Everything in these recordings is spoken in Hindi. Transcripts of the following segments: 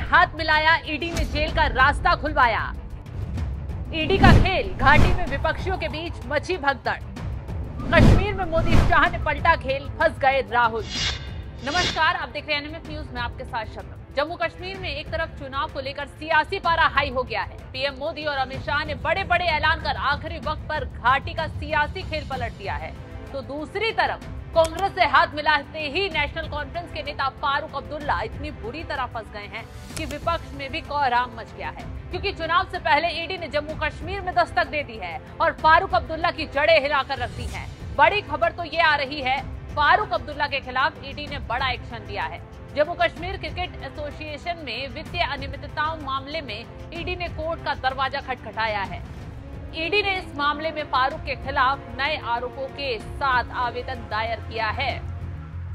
हाथ मिलाया, ईडी ने जेल का रास्ता खुलवाया। ईडी का खेल, घाटी में विपक्षियों के बीच मची भगदड़। कश्मीर में मोदी शाह ने पलटा खेल, फंस गए राहुल। नमस्कार, आप देख रहे हैं एनएमएफ न्यूज में आपके साथ शबनम। जम्मू कश्मीर में एक तरफ चुनाव को लेकर सियासी पारा हाई हो गया है। पीएम मोदी और अमित शाह ने बड़े बड़े ऐलान कर आखिरी वक्त पर घाटी का सियासी खेल पलट दिया है, तो दूसरी तरफ कांग्रेस से हाथ मिलाते ही नेशनल कॉन्फ्रेंस के नेता फारूक अब्दुल्ला इतनी बुरी तरह फंस गए हैं कि विपक्ष में भी कोहराम मच गया है। क्योंकि चुनाव से पहले ईडी ने जम्मू कश्मीर में दस्तक दे दी है और फारूक अब्दुल्ला की जड़ें हिलाकर रख दी हैं। बड़ी खबर तो ये आ रही है, फारूक अब्दुल्ला के खिलाफ ईडी ने बड़ा एक्शन लिया है। जम्मू कश्मीर क्रिकेट एसोसिएशन में वित्तीय अनियमितताओं मामले में ईडी ने कोर्ट का दरवाजा खटखटाया है। ईडी ने इस मामले में फारूक के खिलाफ नए आरोपों के साथ आवेदन दायर किया है।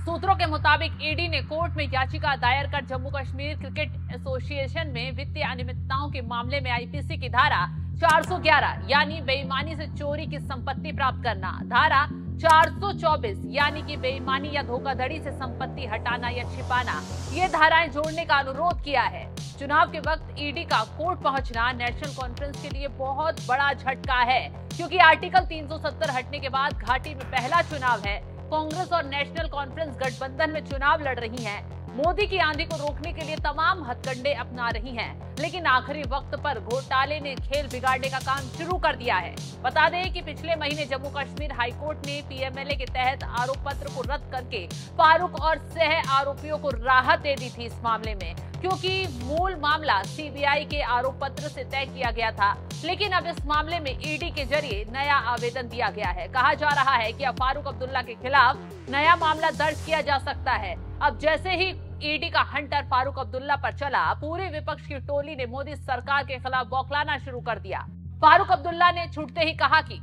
सूत्रों के मुताबिक ईडी ने कोर्ट में याचिका दायर कर जम्मू कश्मीर क्रिकेट एसोसिएशन में वित्तीय अनियमितताओं के मामले में आईपीसी की धारा 411 यानी बेईमानी से चोरी की संपत्ति प्राप्त करना, धारा 424 यानी कि बेईमानी या धोखाधड़ी से संपत्ति हटाना या छिपाना, ये धाराएं जोड़ने का अनुरोध किया है। चुनाव के वक्त ईडी का कोर्ट पहुंचना नेशनल कॉन्फ्रेंस के लिए बहुत बड़ा झटका है, क्योंकि आर्टिकल 370 हटने के बाद घाटी में पहला चुनाव है। कांग्रेस और नेशनल कॉन्फ्रेंस गठबंधन में चुनाव लड़ रही हैं। मोदी की आंधी को रोकने के लिए तमाम हथकंडे अपना रही हैं, लेकिन आखिरी वक्त पर घोटाले ने खेल बिगाड़ने का काम शुरू कर दिया है। बता दें कि पिछले महीने जम्मू कश्मीर हाईकोर्ट ने पीएमएलए के तहत आरोप पत्र को रद्द करके फारूक और सह आरोपियों को राहत दे दी थी इस मामले में, क्योंकि मूल मामला सीबीआई के आरोप पत्र से तय किया गया था। लेकिन अब इस मामले में ईडी के जरिए नया आवेदन दिया गया है। कहा जा रहा है कि अब फारूक अब्दुल्ला के खिलाफ नया मामला दर्ज किया जा सकता है। अब जैसे ही ईडी का हंटर फारूक अब्दुल्ला पर चला, पूरे विपक्ष की टोली ने मोदी सरकार के खिलाफ बौखलाना शुरू कर दिया। फारूक अब्दुल्ला ने छूटते ही कहा कि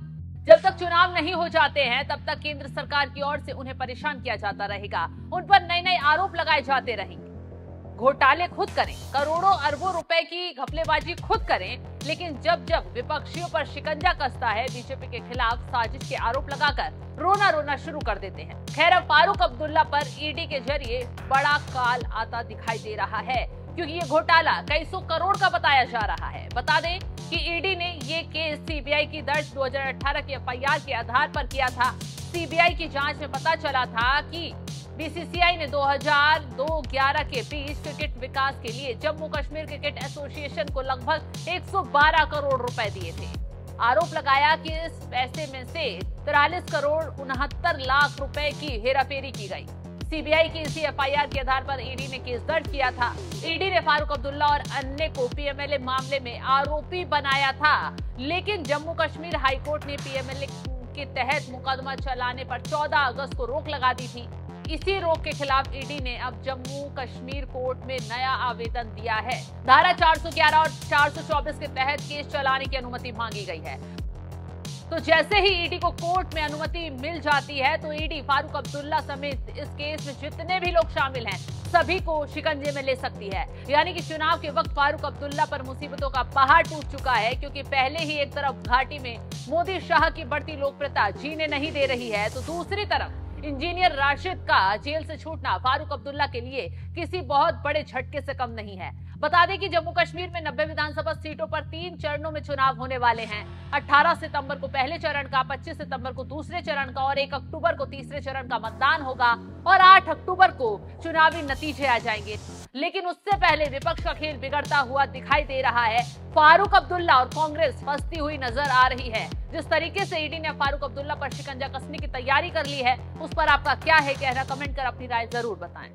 जब तक चुनाव नहीं हो जाते हैं तब तक केंद्र सरकार की ओर से उन्हें परेशान किया जाता रहेगा, उन पर नए नए आरोप लगाए जाते रहेंगे। घोटाले खुद करें, करोड़ों अरबों रुपए की घपलेबाजी खुद करें, लेकिन जब जब विपक्षियों पर शिकंजा कसता है, बीजेपी के खिलाफ साजिश के आरोप लगाकर रोना रोना शुरू कर देते हैं। खैर, अब फारूक अब्दुल्ला पर ईडी के जरिए बड़ा काल आता दिखाई दे रहा है, क्योंकि ये घोटाला कई सौ करोड़ का बताया जा रहा है। बता दें कि ईडी ने ये केस सीबीआई की दर्ज 2018 की एफआईआर के आधार पर किया था। सीबीआई की जांच में पता चला था कि बीसीसीआई ने 2002-11 के बीच क्रिकेट विकास के लिए जम्मू कश्मीर क्रिकेट एसोसिएशन को लगभग 112 करोड़ रुपए दिए थे। आरोप लगाया कि इस पैसे में से 43 करोड़ 69 लाख रुपए की हेराफेरी की गई। सीबीआई की इसी एफआईआर के आधार पर ईडी ने केस दर्ज किया था। ईडी ने फारूक अब्दुल्ला और अन्य को पीएमएलए मामले में आरोपी बनाया था, लेकिन जम्मू कश्मीर हाईकोर्ट ने पीएमएलए के तहत मुकदमा चलाने पर 14 अगस्त को रोक लगा दी थी। इसी रोक के खिलाफ ईडी ने अब जम्मू कश्मीर कोर्ट में नया आवेदन दिया है। धारा 411 और 424 के तहत केस चलाने की अनुमति मांगी गई है। तो जैसे ही ईडी को कोर्ट में अनुमति मिल जाती है, तो ईडी फारूक अब्दुल्ला समेत इस केस में जितने भी लोग शामिल हैं, सभी को शिकंजे में ले सकती है। यानी कि चुनाव के वक्त फारूक अब्दुल्ला पर मुसीबतों का पहाड़ टूट चुका है, क्योंकि पहले ही एक तरफ घाटी में मोदी शाह की बढ़ती लोकप्रियता जीने नहीं दे रही है, तो दूसरी तरफ इंजीनियर राशिद का जेल से छूटना फारूक अब्दुल्ला के लिए किसी बहुत बड़े झटके से कम नहीं है। बता दें कि जम्मू कश्मीर में 90 विधानसभा सीटों पर 3 चरणों में चुनाव होने वाले हैं। 18 सितंबर को पहले चरण का, 25 सितंबर को दूसरे चरण का और 1 अक्टूबर को तीसरे चरण का मतदान होगा और 8 अक्टूबर को चुनावी नतीजे आ जाएंगे। लेकिन उससे पहले विपक्ष का खेल बिगड़ता हुआ दिखाई दे रहा है। फारूक अब्दुल्ला और कांग्रेस फंसती हुई नजर आ रही है। जिस तरीके से ईडी ने फारूक अब्दुल्ला पर शिकंजा कसने की तैयारी कर ली है, उस पर आपका क्या है कहना, कमेंट कर अपनी राय जरूर बताएं।